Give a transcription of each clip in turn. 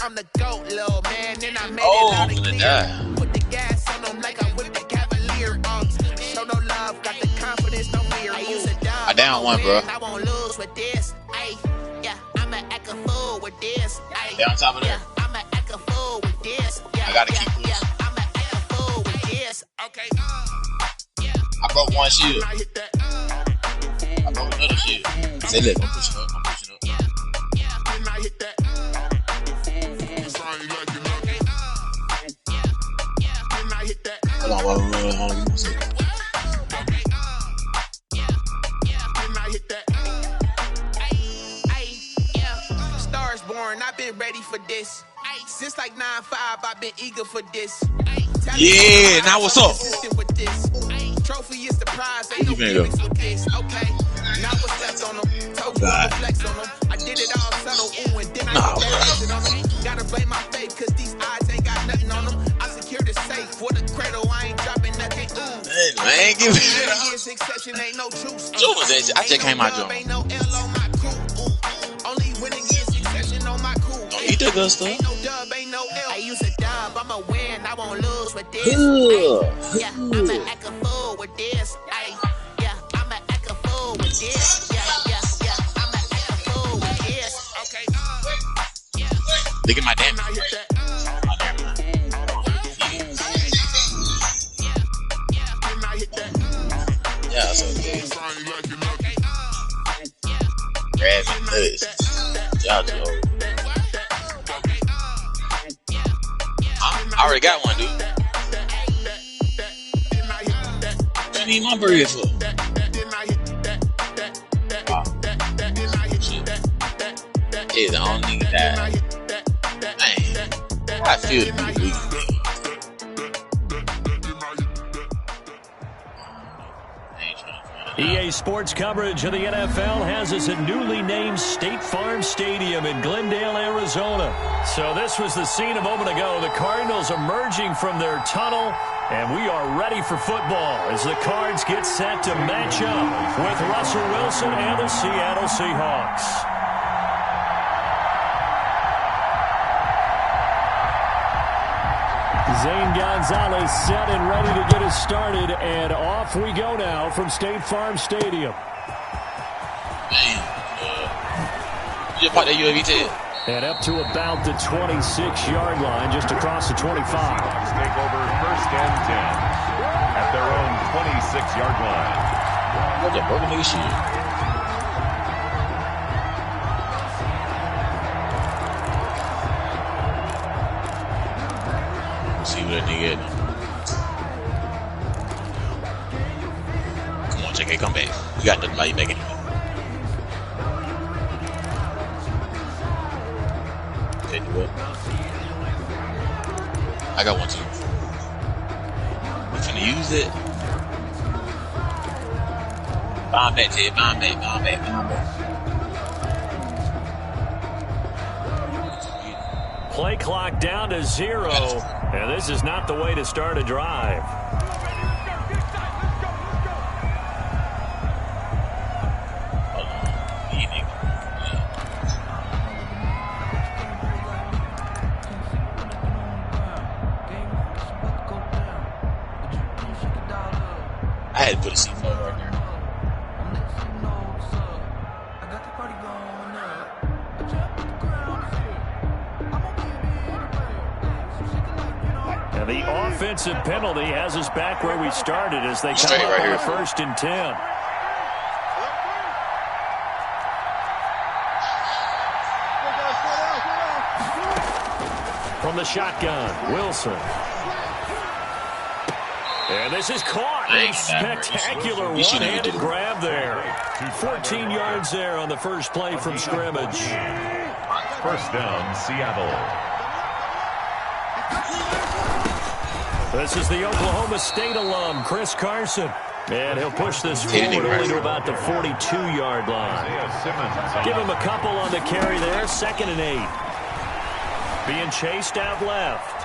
I'm the GOAT, little man. Then I made it out of clear. Put the gas on them like I whipped the Cavalier. Show no love, got the confidence, no fear. I use a dub. I down one, bro. I won't lose with this. Ay, yeah, I'ma act a fool with this. Ay, down top of that. Yeah, I'ma act a fool with this. Yeah, I gotta keep this. Yeah, I'ma act a fool with this. Okay. I broke one shield. I broke another shield. Say, look, I'm pushing up. I'm pushing up. Hold on, hold on. Stars born, I've been ready for this. Since like 9-5, I've been eager for this. Yeah, now what's up? Trophy is the prize, ain't no gimmicks with this. Okay, now what's left on them? Total flex on them. I did it all subtle, ooh, and then I exit on them. Gotta blame my faith, cause these odds ain't got nothing on them. I secured the safe for the cradle, I ain't dropping nothing. Ooh, man, give me exception, ain't no truth. I just came out, Joe. Ain't no L on my crew. Only winning is exception on my crew. Don't eat that good stuff. Ain't no dub, ain't no L. I use a dub, I'ma win, I won't lose with this. Yeah, I'ma act a fool with this. Yeah, I'ma act a fool with this. Yeah, I'ma act a fool with this. Okay. Look at my damage. Yeah, so good. Grab me nuts. Y'all too old. I already got one, dude. What you need my burger for? Wow. Shit. Yeah, the only nigga died. Man, I feel to be weak. EA Sports coverage of the NFL has us at newly named State Farm Stadium in Glendale, Arizona. So this was the scene a moment ago. The Cardinals emerging from their tunnel, and we are ready for football as the Cards get set to match up with Russell Wilson and the Seattle Seahawks. Zane Gonzalez set and ready to get us started, and off we go now from State Farm Stadium. You just parked that UAV tail. And up to about the 26-yard line, just across the 25. Seahawks take over 1st and 10 at their own 26-yard line. What the broken nigga shit? See what that nigga at. Come on, JK, come back. You got nothing about you making it. Tell you what. I got one too. We finna use it. Bomb back, Ted. Bomb back, bomb back, bomb back. Play clock down to 0. And this is not the way to start a drive. I had to put a seatbelt right there. And the offensive penalty has us back where we started as they come up on the 1st and 10. From the shotgun, Wilson. And this is caught. A spectacular one-handed grab there. 14 yards there on the first play from scrimmage. 1st down, Seattle. This is the Oklahoma State alum, Chris Carson. And he'll push this forward only to about the 42-yard line. Give him a couple on the carry there. 2nd and 8. Being chased out left.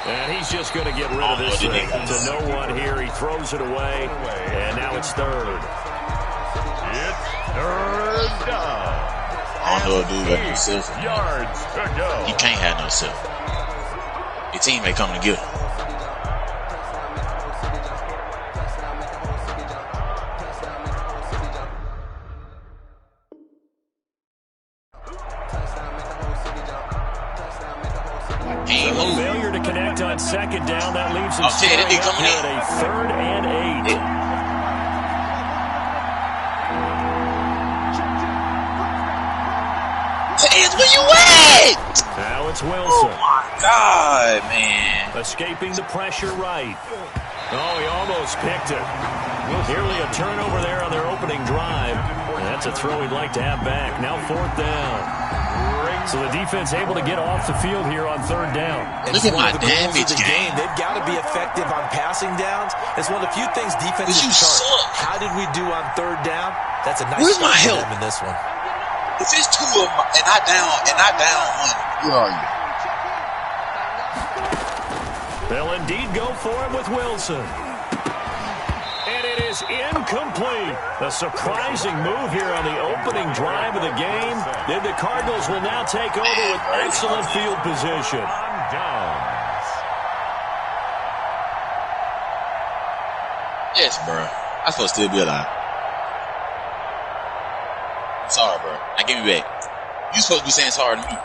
And he's just going to get rid of this thing to no one here. He throws it away. And now it's 3rd. It's 3rd down. don't know if dude got no self. Yards to go. He can't have no self. Your teammate coming to get him. Failure to connect on second down. That leaves him here at in. a 3rd and 8. Tez, where you at? Now it's Wilson. Oh my God, man. Escaping the pressure right. Oh, he almost picked it. Nearly a turnover there on their opening drive. And that's a throw he'd like to have back. Now 4th down. So the defense able to get off the field here on 3rd down. Look at my damage game. They've got to be effective on passing downs. It's one of the few things defenses chart. How did we do on 3rd down? That's a nice start for them in this one. If it's 2 of them and I down 1, where are you? They'll indeed go for it with Wilson. And it is incomplete. A surprising move here on the opening drive of the game. Then the Cardinals will now take over with excellent field position. Yes, bro. I'm supposed to still be alive. I'm sorry, bro. Now give me back. You supposed to be saying sorry to me.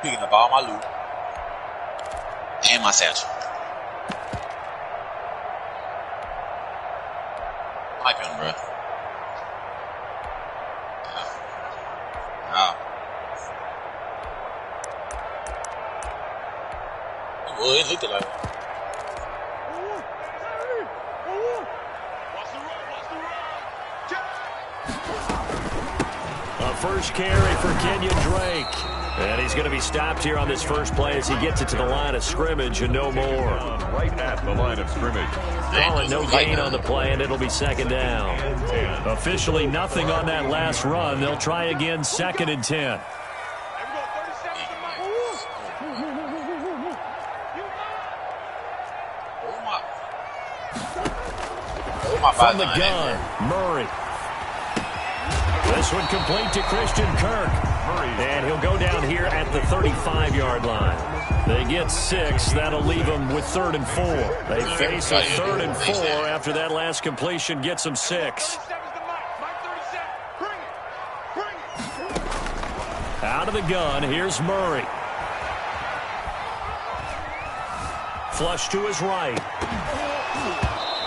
Picking up all my loot. And my satchel. Like him, bro. Wow. Well, it looked like a first carry for Kenyon Drake. And he's going to be stopped here on this first play as he gets it to the line of scrimmage and no more. Right at the line of scrimmage. Call it no gain on the play, and it'll be 2nd down. Officially nothing on that last run. They'll try again 2nd and 10. From the gun, Murray. This one complete to Christian Kirk. And he'll go down here at the 35-yard line. They get 6. That'll leave them with 3rd and 4. They face a 3rd and 4 after that last completion gets them 6. Out of the gun, here's Murray. Flush to his right.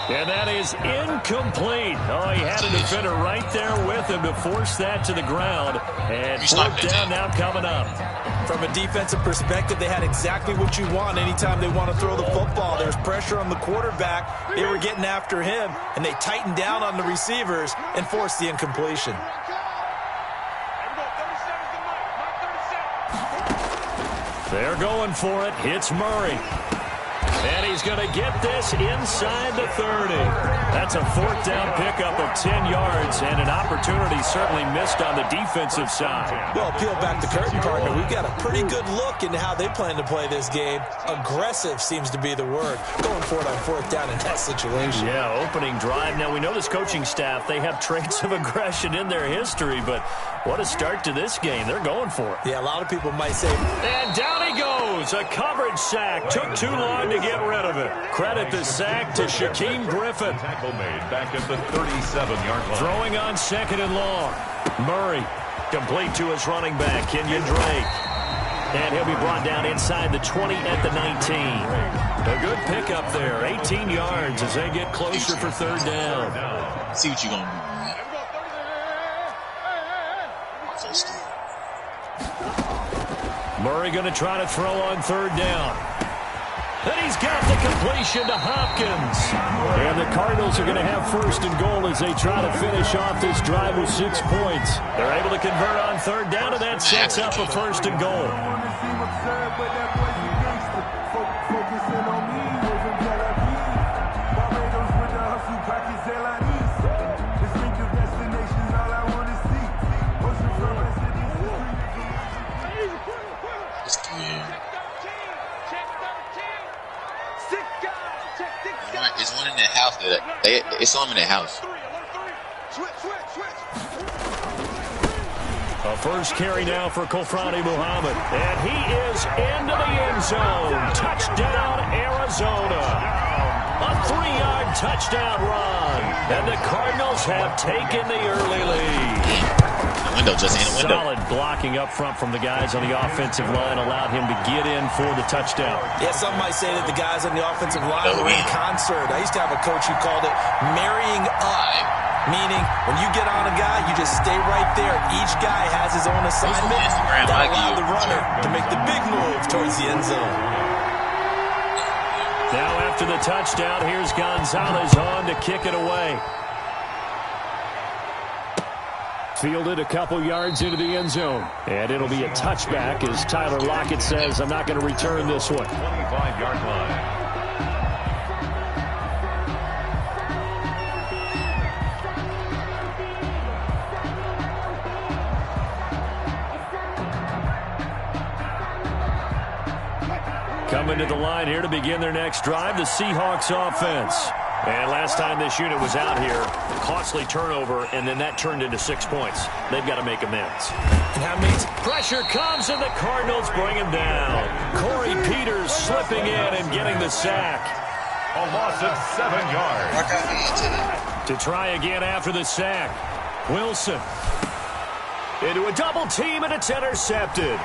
And that is incomplete. Oh, he had a defender right there with him to force that to the ground. And 4th down now coming up. From a defensive perspective, they had exactly what you want anytime they want to throw the football. There's pressure on the quarterback. They were getting after him, and they tightened down on the receivers and forced the incompletion. They're going for it. Hits Murray. And he's going to get this inside the 30. That's a 4th down pickup of 10 yards and an opportunity certainly missed on the defensive side. Well, peel back the curtain, partner. We've got a pretty good look into how they plan to play this game. Aggressive seems to be the word. Going for it on 4th down in that situation. Yeah, opening drive. Now, we know this coaching staff, they have traits of aggression in their history, but what a start to this game. They're going for it. Yeah, a lot of people might say. And down he goes. A coverage sack. Took too long to get rid of it. Credit the sack to Shaquem Griffin. Tackle made back at the 37-yard line. Throwing on 2nd and long. Murray complete to his running back, Kenyon Drake. And he'll be brought down inside the 20 at the 19. A good pickup there. 18 yards as they get closer for 3rd down. See what you're going to do, man. Murray going to try to throw on 3rd down. And he's got the completion to Hopkins. And the Cardinals are going to have 1st and goal as they try to finish off this drive with 6 points. They're able to convert on 3rd down, and that sets up a 1st and goal. It's one in that house. It's on in that house. A first carry now for Kofrani Muhammad. And he is into the end zone. Touchdown, Arizona. A 3-yard touchdown run. And the Cardinals have taken the early lead. Window, just in the window. Solid blocking up front from the guys on the offensive line allowed him to get in for the touchdown. Yeah, some might say that the guys on the offensive line were in concert. I used to have a coach who called it marrying up, meaning when you get on a guy, you just stay right there. Each guy has his own assignment that allowed the runner to make the big move towards the end zone. Now after the touchdown, here's Gonzalez on to kick it away. Fielded a couple yards into the end zone. And it'll be a touchback as Tyler Lockett says, I'm not going to return this one. 25-yard line. Coming to the line here to begin their next drive, the Seahawks offense. And last time this unit was out here, costly turnover, and then that turned into 6 points. They've got to make amends. And that means pressure comes, and the Cardinals bring him down. Corey Peters slipping in and getting the sack. A loss of 7 yards. To try again after the sack. Wilson. Into a double team, and it's intercepted.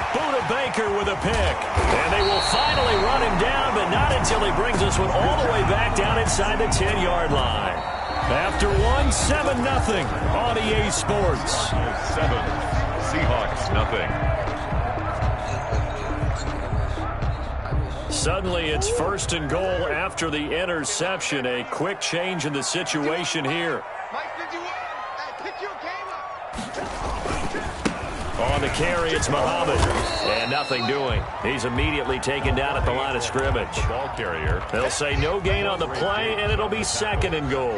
Buda Baker with a pick. And they will finally run him down, but not until he brings this one all the way back down inside the 10-yard line. After 7-0 on EA Sports. 7. Seahawks, nothing. Suddenly it's 1st and goal after the interception. A quick change in the situation here. On the carry, it's Muhammad. And nothing doing. He's immediately taken down at the line of scrimmage. The ball carrier. They'll say no gain on the play, and it'll be 2nd and goal.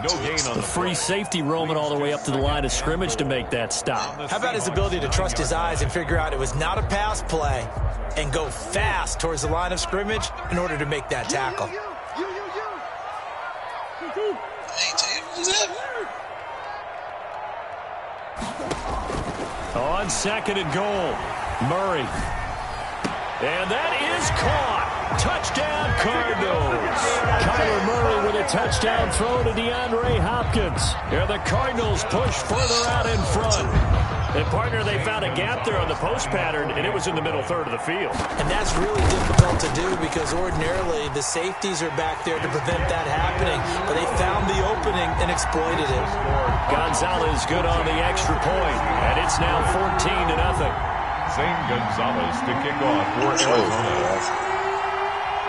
No gain on the free play. Safety roaming all the way up to the line of scrimmage to make that stop. how about his ability to trust his eyes and figure out it was not a pass play and go fast towards the line of scrimmage in order to make that tackle. On 2nd and goal, Murray. And that is caught. Touchdown, Cardinals. Kyler Murray with a touchdown throw to DeAndre Hopkins. And the Cardinals push further out in front. And, partner, they found a gap there on the post pattern, and it was in the middle third of the field. And that's really difficult to do because ordinarily the safeties are back there to prevent that happening. But they found the opening and exploited it. Gonzalez good on the extra point, and it's now 14-0. Zane Gonzalez to kick off for Arizona.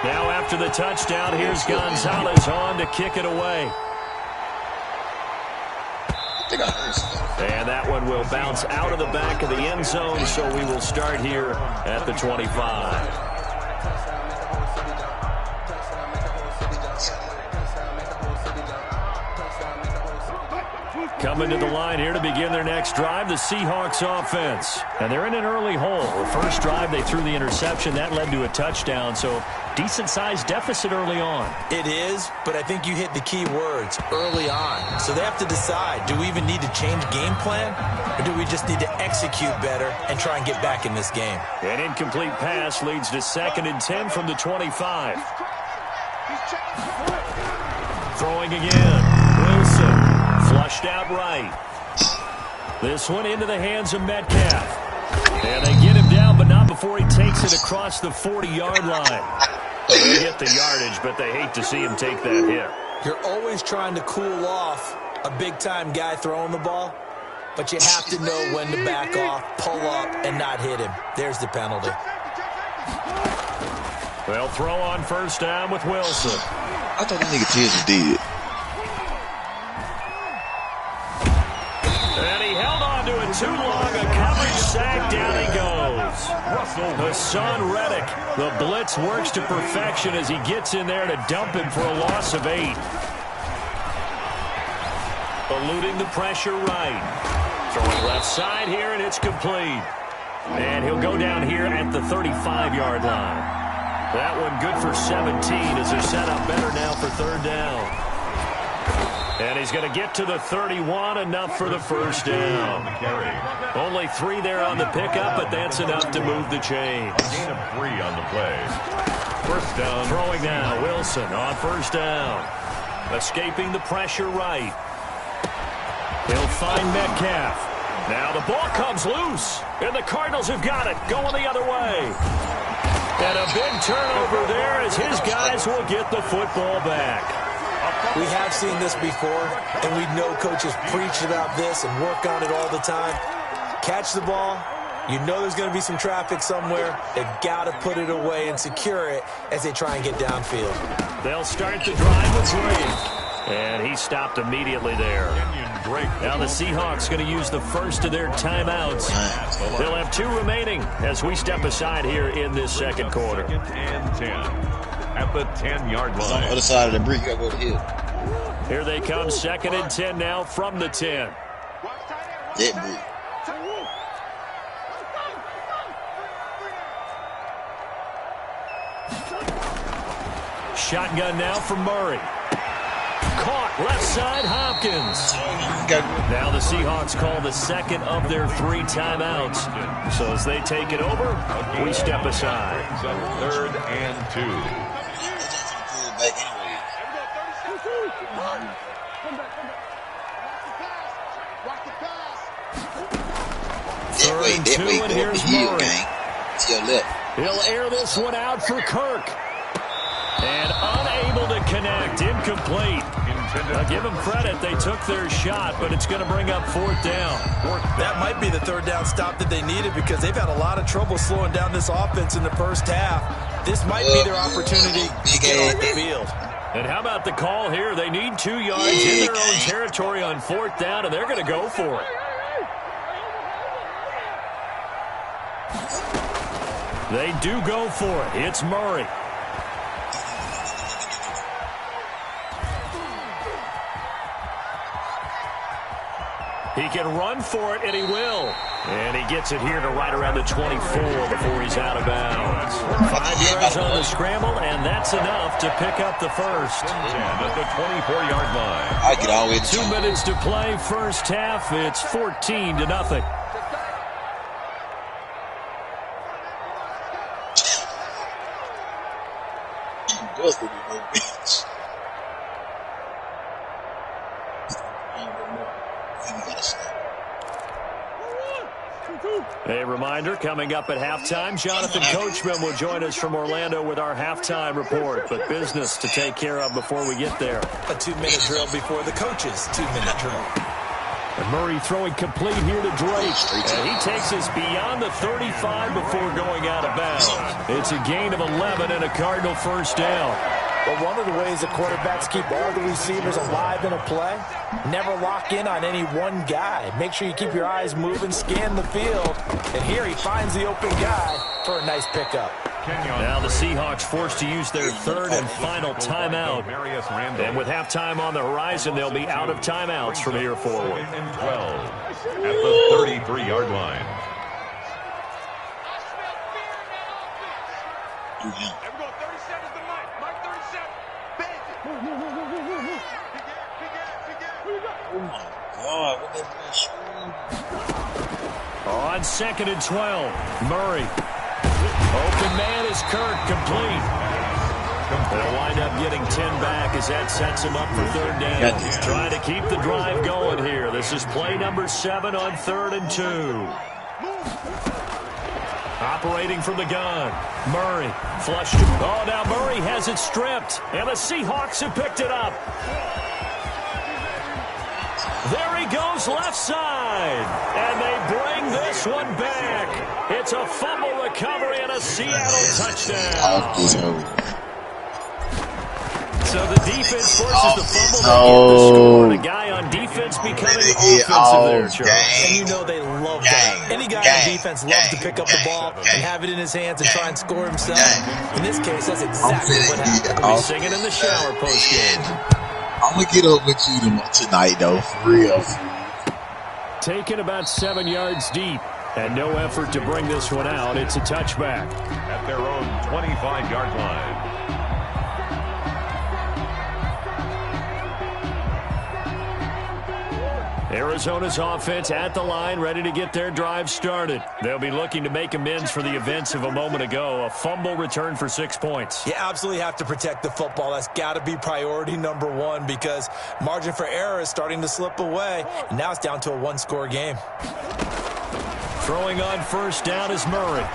Now after the touchdown, here's Gonzalez on to kick it away. And that one will bounce out of the back of the end zone, so we will start here at the 25. Coming to the line here to begin their next drive, the Seahawks offense. And they're in an early hole. The first drive, they threw the interception. That led to a touchdown, so decent-sized deficit early on. It is, but I think you hit the key words, early on. So they have to decide, do we even need to change game plan, or do we just need to execute better and try and get back in this game? An incomplete pass leads to 2nd and 10 from the 25. Throwing again. Wilson. Flushed out right. This one into the hands of Metcalf. And they get him down, but not before he takes it across the 40-yard line. They get the yardage, but they hate to see him take that hit. You're always trying to cool off a big-time guy throwing the ball, but you have to know when to back off, pull up, and not hit him. There's the penalty. They'll throw on first down with Wilson. I thought that nigga Tiz was dead. And he held on to it too long. A coverage sack. Down he goes. Hassan Reddick. The blitz works to perfection as he gets in there to dump him for a loss of 8. Eluding the pressure right. Throwing left side here, and it's complete. And he'll go down here at the 35-yard line. That one good for 17 as they're set up better now for third down. And he's going to get to the 31, enough for the first down. Only 3 there on the pickup, but that's enough to move the chains. Gain of 3 on the play. First down. Throwing now, Wilson on first down. Escaping the pressure right. He'll find Metcalf. Now the ball comes loose, and the Cardinals have got it, going the other way. And a big turnover there as his guys will get the football back. We have seen this before, and we know coaches preach about this and work on it all the time. Catch the ball. You know there's going to be some traffic somewhere. They've got to put it away and secure it as they try and get downfield. They'll start the drive with Drake. And he stopped immediately there. Now the Seahawks going to use the first of their timeouts. They'll have 2 remaining as we step aside here in this second quarter. Second and 10 at the 10-yard line. On the other side of the brick, you got to go to the hill. Here they come, second and 10 now from the 10. That brick. Shotgun now from Murray. Caught left side, Hopkins. Now the Seahawks call the second of their 3 timeouts. So as they take it over, we step aside. Third and 2. Third and 2, and here's Murray. To your left. He'll air this one out for Kirk. And unable to connect, incomplete. Now give them credit, they took their shot, but it's going to bring up 4th down. That might be the 3rd down stop that they needed because they've had a lot of trouble slowing down this offense in the first half. This might be their opportunity to get off the field. And how about the call here? They need 2 yards in their own territory on 4th down, and they're going to go for it. They do go for it. It's Murray. He can run for it, and he will. And he gets it here to right around the 24 before he's out of bounds. 5 yards on the scramble, and that's enough to pick up the first. 10 at the 24-yard line. I get all the way to 2 minutes to play, first half. It's 14-0. A reminder, coming up at halftime, Jonathan Coachman will join us from Orlando with our halftime report, but business to take care of before we get there. A 2-minute drill before the coach's 2-minute drill. And Murray throwing complete here to Drake. And he takes us beyond the 35 before going out of bounds. It's a gain of 11 and a Cardinal first down. But one of the ways the quarterbacks keep all the receivers alive in a play, never lock in on any one guy. Make sure you keep your eyes moving, scan the field. And here he finds the open guy for a nice pickup. Now the Seahawks forced to use their 3rd and final timeout. And with halftime on the horizon, they'll be out of timeouts from here forward. And 12 at the 33-yard line. On 2nd and 12, Murray. Open man is Kirk, complete. They'll wind up getting 10 back as that sets him up for 3rd down. Trying to keep the drive going here. This is play number 7 on 3rd and 2. Operating from the gun. Murray flushed. Oh, now Murray has it stripped. And the Seahawks have picked it up. There he goes left side. And they bring this one back. It's a fumble recovery and a Seattle touchdown. So the defense forces the fumble to get the score. And a guy on defense becoming offensive there, Charles. And you know they love that. Any guy on defense loves to pick up the ball and have it in his hands and try and score himself. In this case, that's exactly what happened. He'll be singing in the shower post-game. I'm going to get up with you tonight, though, for real. Taken about 7 yards deep. And no effort to bring this one out. It's a touchback. At their own 25-yard line. Arizona's offense at the line, ready to get their drive started. They'll be looking to make amends for the events of a moment ago. A fumble return for 6 points. You absolutely have to protect the football. That's got to be priority number one because margin for error is starting to slip away. And now it's down to a one-score game. Throwing on first down is Murray.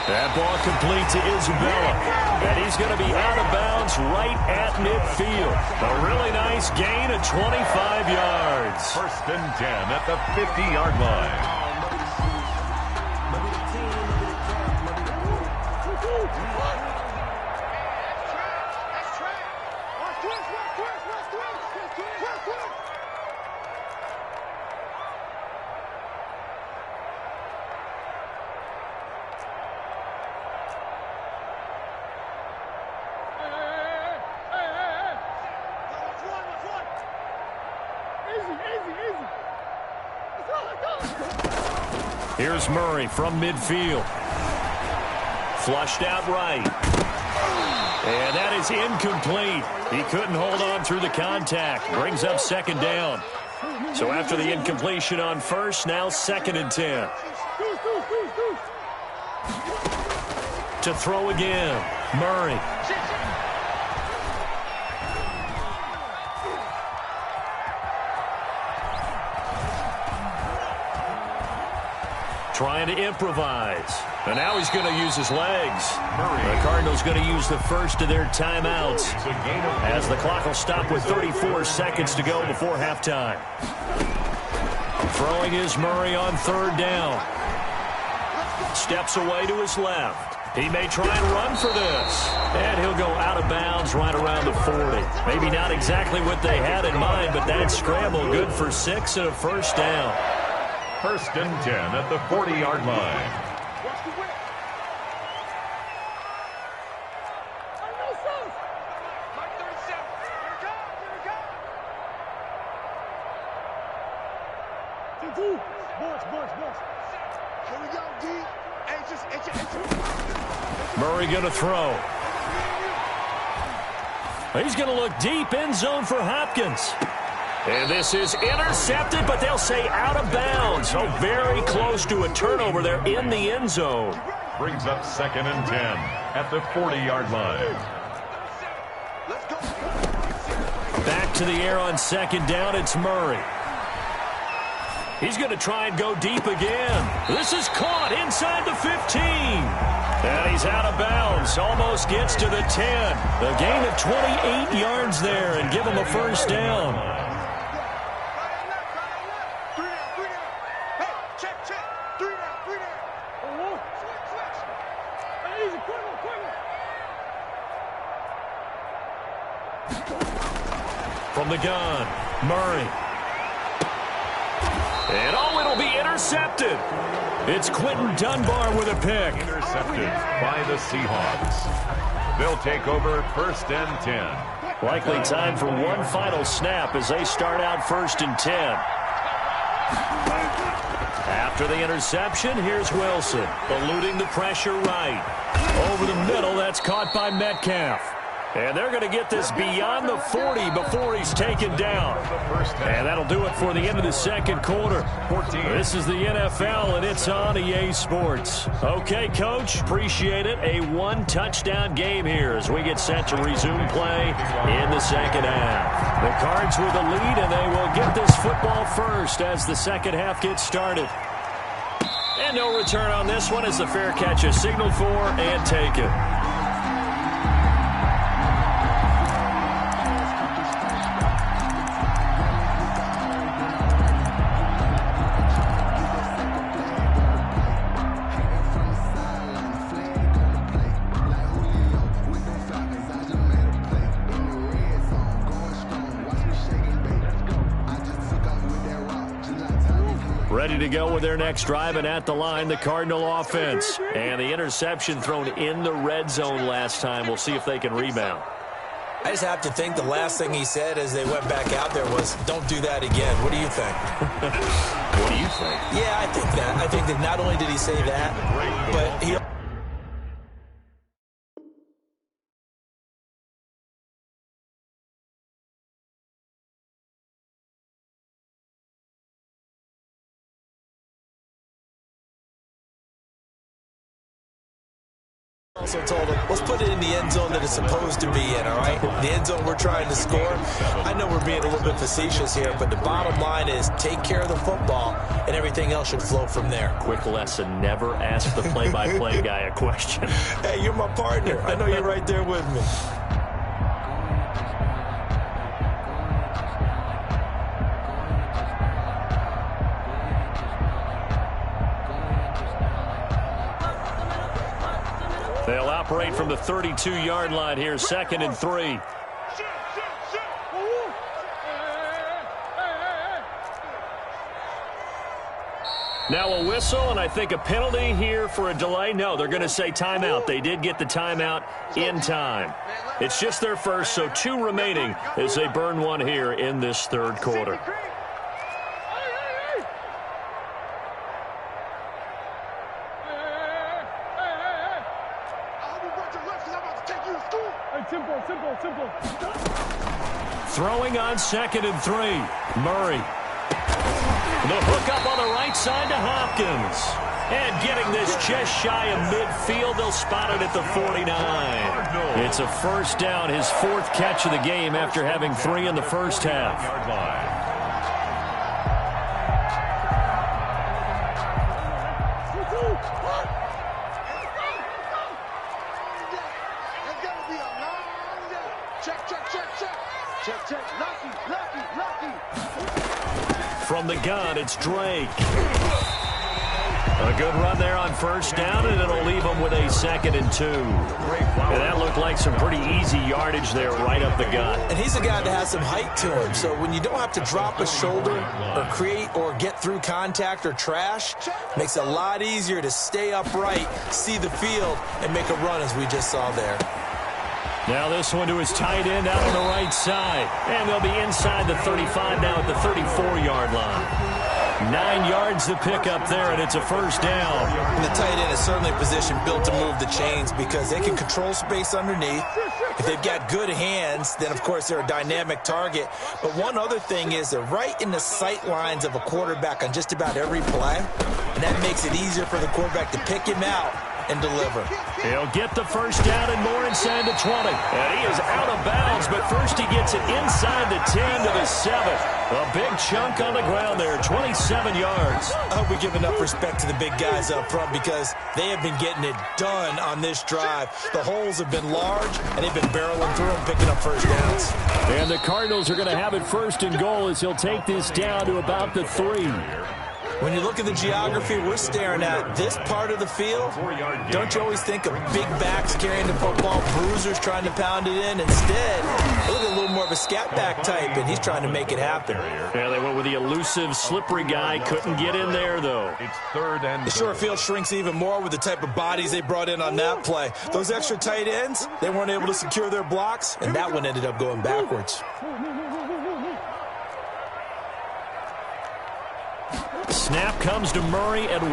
That ball complete to Isabella. And he's going to be out of bounds right at midfield. A really nice gain of 25 yards. First and 10 at the 50-yard line. Here's Murray from midfield. Flushed out right. And that is incomplete. He couldn't hold on through the contact. Brings up second down. So after the incompletion on first, now second and 10. To throw again, Murray. Trying to improvise. And now he's going to use his legs. The Cardinals going to use the first of their timeouts as the clock will stop with 34 seconds to go before halftime. Throwing is Murray on third down. Steps away to his left. He may try and run for this. And he'll go out of bounds right around the 40. Maybe not exactly what they had in mind, but that scramble good for 6 and a first down. First and 10 at the 40-yard line. Murray going to throw. He's going to look deep, end zone for Hopkins. And this is intercepted, but they'll say out of bounds. So very close to a turnover there in the end zone. Brings up second and 10 at the 40-yard line. Back to the air on second down, it's Murray. He's going to try and go deep again. This is caught inside the 15. And he's out of bounds. Almost gets to the 10. A gain of 28 yards there and give him a first down. From the gun, Murray. And it'll be intercepted. It's Quentin Dunbar with a pick. Intercepted by the Seahawks. They'll take over first and 10. Likely time for one final snap as they start out first and 10. After the interception, here's Wilson. Eluding the pressure right. Over the middle, that's caught by Metcalf. And they're going to get this beyond the 40 before he's taken down. And that'll do it for the end of the second quarter. This is the NFL, and it's on EA Sports. Okay, Coach, appreciate it. A one-touchdown game here as we get set to resume play in the second half. The Cards with the lead, and they will get this football first as the second half gets started. And no return on this one as the fair catch is signaled for and taken. Ready to go with their next drive, and at the line, the Cardinal offense. And the interception thrown in the red zone last time. We'll see if they can rebound. I just have to think the last thing he said as they went back out there was, don't do that again. What do you think? What do you think? Yeah, I think that. I think that not only did he say that, but he Also told him, let's put it in the end zone that it's supposed to be in, all right? The end zone we're trying to score. I know we're being a little bit facetious here, but the bottom line is take care of the football, and everything else should flow from there. Quick lesson, never ask the play-by-play guy a question. Hey, you're my partner. I know you're right there with me. They'll operate from the 32-yard line here, 2nd and 3. Now a whistle, and I think a penalty here for a delay. No, they're going to say timeout. They did get the timeout in time. It's just their first, so 2 remaining as they burn one here in this 3rd quarter. Throwing on 2nd and 3. Murray. The hook up on the right side to Hopkins. And getting this just shy of midfield, they'll spot it at the 49. It's a first down, his 4th catch of the game after having 3 in the first half. From the gun, it's Drake. A good run there on first down, and it'll leave them with a 2nd and 2. And that looked like some pretty easy yardage there right up the gut. And he's a guy that has some height to him, so when you don't have to drop a shoulder or create or get through contact or trash, makes it a lot easier to stay upright, see the field, and make a run as we just saw there. Now this one to his tight end out on the right side. And they'll be inside the 35 now at the 34-yard line. 9 yards to pick up there, and it's a first down. And the tight end is certainly a position built to move the chains because they can control space underneath. If they've got good hands, then, of course, they're a dynamic target. But one other thing is they're right in the sight lines of a quarterback on just about every play, and that makes it easier for the quarterback to pick him out and deliver. He'll get the first down and more inside the 20. And he is out of bounds, but first he gets it inside the 10 to the 7. A big chunk on the ground there, 27 yards. I hope we give enough respect to the big guys up front because they have been getting it done on this drive. The holes have been large, and they've been barreling through them, picking up first downs. And the Cardinals are going to have it 1st and goal as he'll take this down to about the 3. When you look at the geography we're staring at, this part of the field, don't you always think of big backs carrying the football, bruisers trying to pound it in? Instead, look at a little more of a scat back type, and he's trying to make it happen. Yeah, they went with the elusive, slippery guy. Couldn't get in there, though. It's 3rd and the short field shrinks even more with the type of bodies they brought in on that play. Those extra tight ends, they weren't able to secure their blocks, and that one ended up going backwards. Snap comes to Murray at 1.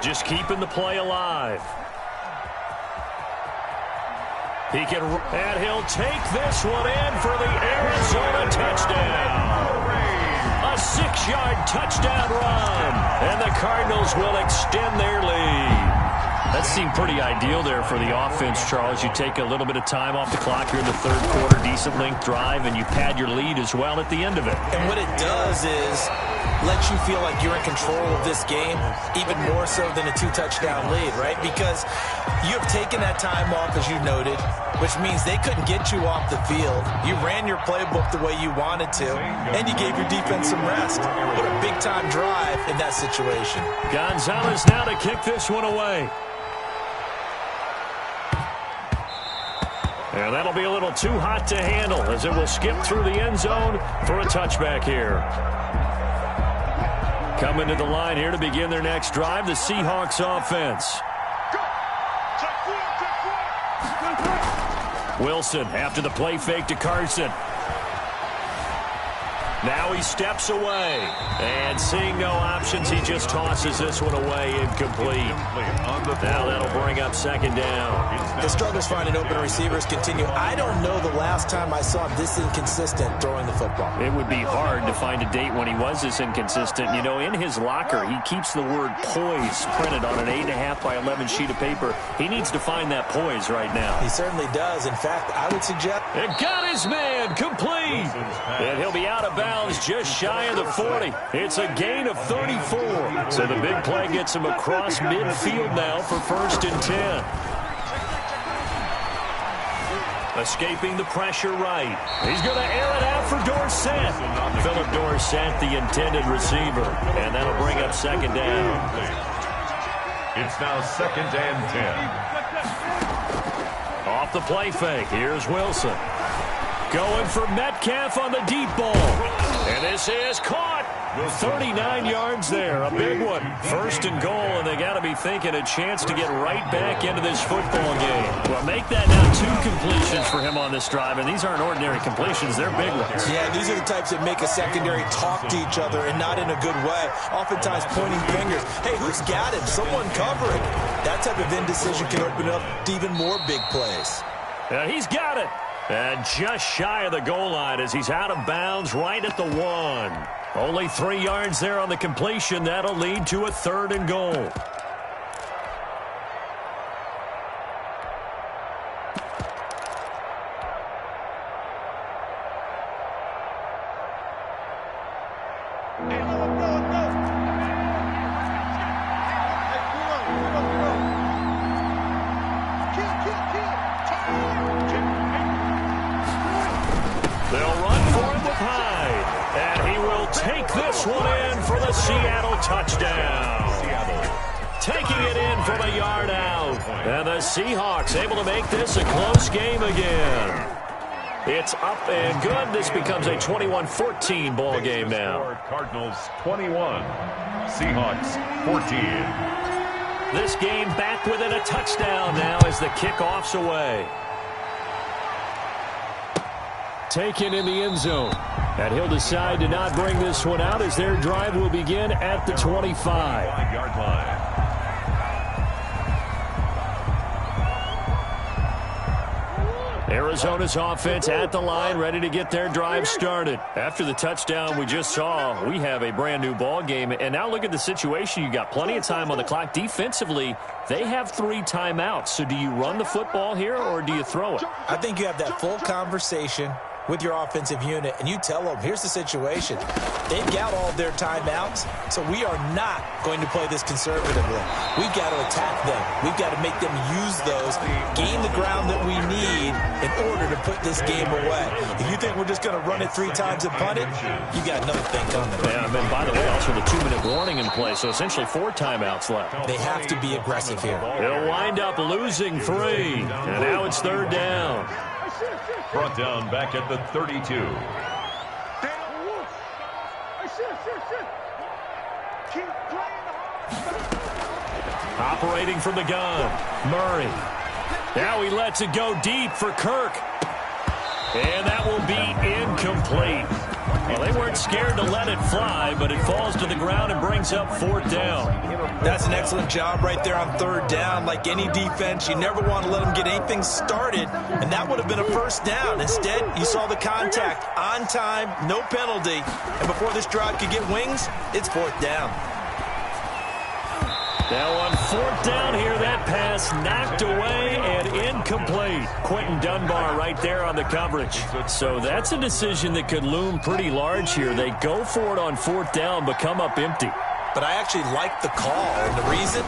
Just keeping the play alive. He can, and he'll take this one in for the Arizona touchdown. A 6-yard touchdown run, and the Cardinals will extend their lead. That seemed pretty ideal there for the offense, Charles. You take a little bit of time off the clock here in the 3rd quarter, decent length drive, and you pad your lead as well at the end of it. And what it does is let you feel like you're in control of this game, even more so than a 2-touchdown lead, right? Because you have taken that time off, as you noted, which means they couldn't get you off the field. You ran your playbook the way you wanted to, and you gave your defense some rest. What a big-time drive in that situation. Gonzalez now to kick this one away. And that'll be a little too hot to handle as it will skip through the end zone for a touchback here. Coming to the line here to begin their next drive, the Seahawks offense. Wilson after the play fake to Carson. Now he steps away. And seeing no options, he just tosses this one away, incomplete. Now that'll bring up second down. The struggles finding open receivers continue. I don't know the last time I saw him this inconsistent throwing the football. It would be hard to find a date when he was this inconsistent. You know, in his locker, he keeps the word poise printed on an 8.5 by 11 sheet of paper. He needs to find that poise right now. He certainly does. In fact, I would suggest... It got his man complete. And he'll be out of bounds just shy of the 40. It's a gain of 34. So the big play gets him across midfield now for 1st and 10. Escaping the pressure right. He's going to air it out for Dorsett. Philip Dorsett, the intended receiver. And that'll bring up second down. It's now 2nd and 10. Off the play fake. Here's Wilson. Going for Metcalf on the deep ball. And this is caught. 39 yards there. A big one. 1st and goal, and they got to be thinking a chance to get right back into this football game. Well, make that now 2 completions for him on this drive, and these aren't ordinary completions. They're big ones. Yeah, these are the types that make a secondary talk to each other, and not in a good way. Oftentimes pointing fingers. Hey, who's got him? Someone cover it. That type of indecision can open up to even more big plays. He's got it. And just shy of the goal line as he's out of bounds right at the 1. Only 3 yards there on the completion. That'll lead to a 3rd and goal. Take this one in for the Seattle touchdown. Taking it in from a yard out. And the Seahawks able to make this a close game again. It's up and good. This becomes a 21-14 ball game now. Cardinals 21, Seahawks 14. This game back within a touchdown now as the kickoff's away. Taken in the end zone. And he'll decide to not bring this one out as their drive will begin at the 25-yard line. Arizona's offense at the line, ready to get their drive started. After the touchdown we just saw, we have a brand new ball game. And now look at the situation. You got plenty of time on the clock. Defensively, they have 3 timeouts. So do you run the football here or do you throw it? I think you have that full conversation with your offensive unit, and you tell them, here's the situation. They've got all of their timeouts, so we are not going to play this conservatively. We've got to attack them. We've got to make them use those, gain the ground that we need in order to put this game away. If you think we're just going to run it 3 times and punt it, you got another thing coming. Yeah, and by the way, also the 2-minute warning in play, so essentially 4 timeouts left. They have to be aggressive here. They'll wind up losing 3, and now it's 3rd down. Brought down back at the 32. Operating from the gun, Murray. Now he lets it go deep for Kirk. And that will be incomplete. Well, they weren't scared to let it fly, but it falls to the ground and brings up 4th down. That's an excellent job right there on 3rd down. Like any defense, you never want to let them get anything started, and that would have been a 1st down. Instead, you saw the contact on time, no penalty, and before this drive could get wings, it's 4th down. Now on 4th down here, that pass knocked away and incomplete. Quentin Dunbar right there on the coverage. So that's a decision that could loom pretty large here. They go for it on 4th down, but come up empty. But I actually like the call, and the reason?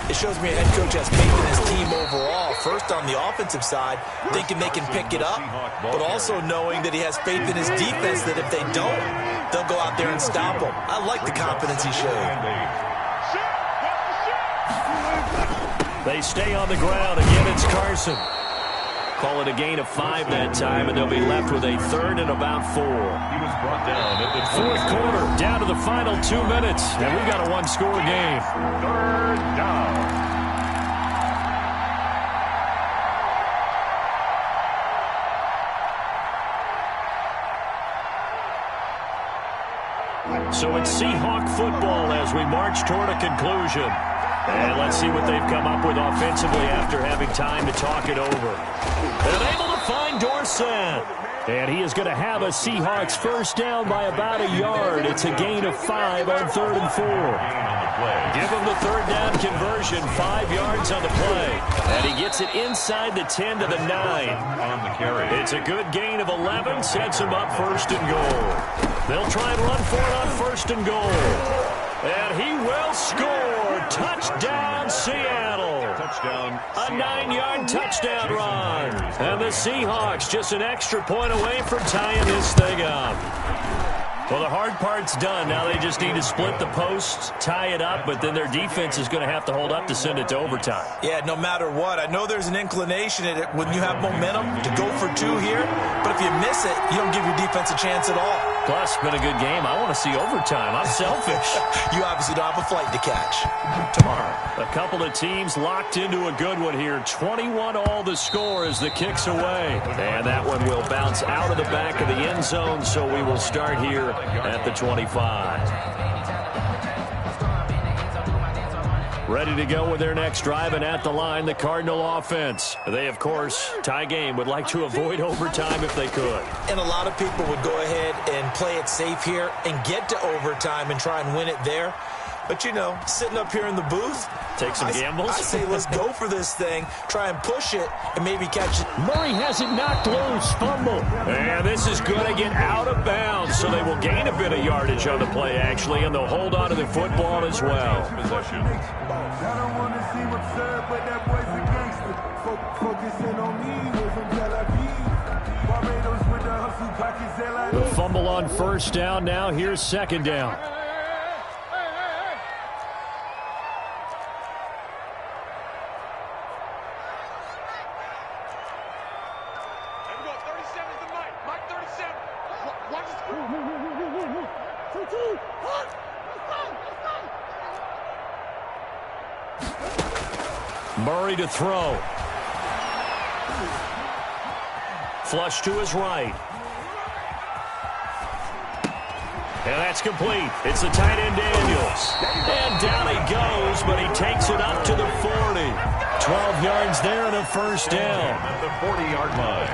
It shows me a head coach has faith in his team overall. First on the offensive side, thinking they can pick it up, but also knowing that he has faith in his defense that if they don't, they'll go out there and stop them. I like the confidence he showed. They stay on the ground. Again, it's Carson. Call it a gain of 5 that time, and they'll be left with a 3rd and about 4. He was brought down at the 4th quarter, down to the final 2 minutes, and we've got a 1-score game. 3rd down. So it's Seahawk football as we march toward a conclusion. And let's see what they've come up with offensively after having time to talk it over. They're able to find Dorsett. And he is going to have a Seahawks first down by about a yard. It's a gain of 5 on 3rd and 4. Give him the third down conversion, 5 yards on the play. And he gets it inside the 10 to the 9. On the carry. It's a good gain of 11, sets him up 1st and goal. They'll try and run for it on 1st and goal. And he will score. Touchdown, Seattle. Touchdown. A 9-yard touchdown run. And the Seahawks just an extra point away from tying this thing up. Well, the hard part's done. Now they just need to split the posts, tie it up, but then their defense is going to have to hold up to send it to overtime. Yeah, no matter what. I know there's an inclination in it when you have momentum to go for 2 here, but if you miss it, you don't give your defense a chance at all. Plus, it's been a good game. I want to see overtime. I'm selfish. You obviously don't have a flight to catch. Tomorrow, a couple of teams locked into a good one here. 21-all the score as the kick's away. And that one will bounce out of the back of the end zone, so we will start here at the 25. Ready to go with their next drive, and at the line, the Cardinal offense. They, of course, tie game, would like to avoid overtime if they could. And a lot of people would go ahead and play it safe here and get to overtime and try and win it there. But, you know, sitting up here in the booth, take some gambles. I say let's go for this thing, try and push it, and maybe catch it. Murray has it knocked loose, fumble. And this is going to get out of bounds, so they will gain a bit of yardage on the play, actually, and they'll hold on to the football as well. Possession. I don't want to see what's up, but that boy's a gangster. Focusing on me, we're from Tel Aviv. Barbados with the hustle pockets, The fumble on 1st down. Now here's 2nd down. Murray to throw. Flush to his right. And that's complete. It's the tight end Daniels. And down he goes, but he takes it up to the 40. 12 yards there and a first down. At the 40-yard line.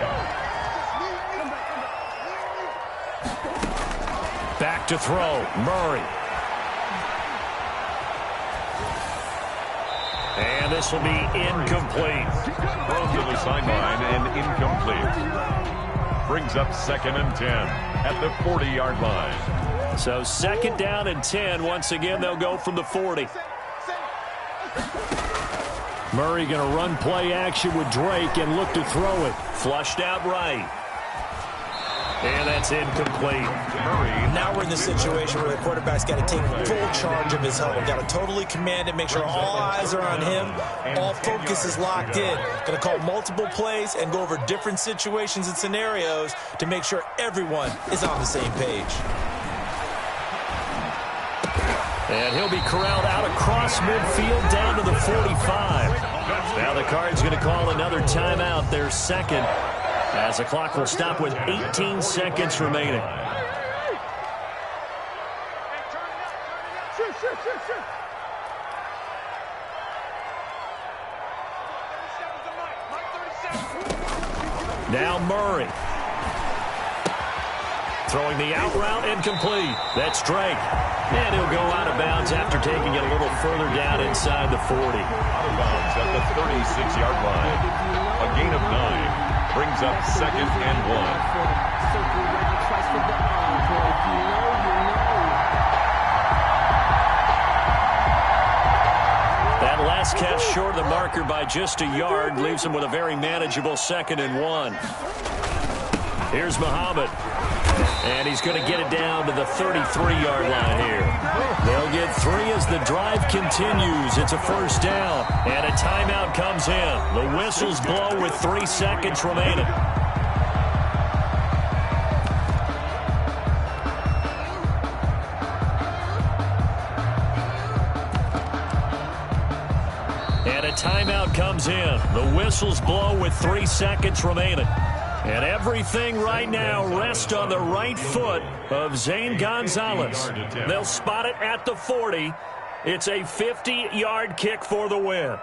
Back to throw. Murray. And this will be incomplete. Thrown to the sideline and incomplete. Brings up 2nd and 10 at the 40-yard line. So 2nd down and 10. Once again, they'll go from the 40. Murray going to run play action with Drake and look to throw it. Flushed out right. And that's incomplete. Now we're in the situation where the quarterback's got to take full charge of his huddle. Got to totally command it, make sure all eyes are on him. All focus is locked in. Going to call multiple plays and go over different situations and scenarios to make sure everyone is on the same page. And he'll be corralled out across midfield down to the 45. Now the Cards going to call another timeout, their 2nd. As the clock will stop with 18 seconds remaining. Now Murray. Throwing the out route incomplete. That's Drake. And he'll go out of bounds after taking it a little further down inside the 40. Out of bounds at the 36-yard line. A gain of 9. Brings up 2nd and 1. That last catch short of the marker by just a yard leaves him with a very manageable 2nd and 1. Here's Muhammad. And he's going to get it down to the 33-yard line here. They'll get 3 as the drive continues. It's a first down. And a timeout comes in. The whistles blow with 3 seconds remaining. And a timeout comes in. The whistles blow with 3 seconds remaining. And everything right now rests on the right foot of Zane Gonzalez. They'll spot it at the 40. It's a 50-yard kick for the win.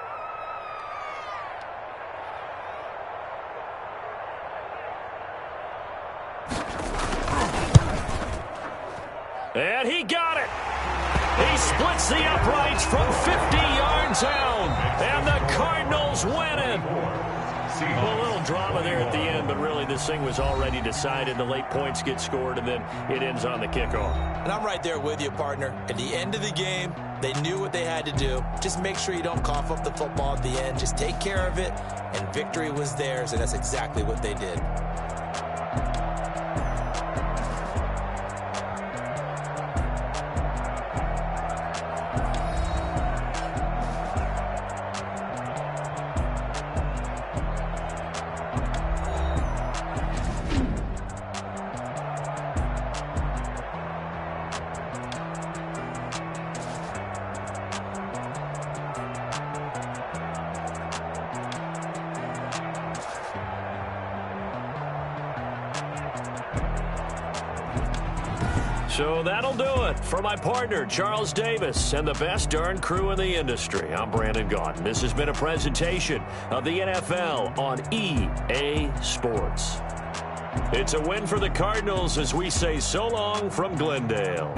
And he got it. He splits the uprights from 50 yards out. And the Cardinals win it. A little drama there at the end, but really this thing was already decided. The late points get scored, and then it ends on the kickoff. And I'm right there with you, partner. At the end of the game, they knew what they had to do. Just make sure you don't cough up the football at the end. Just take care of it, and victory was theirs, and that's exactly what they did. So that'll do it for my partner, Charles Davis, and the best darn crew in the industry. I'm Brandon Gaudin. This has been a presentation of the NFL on EA Sports. It's a win for the Cardinals as we say so long from Glendale.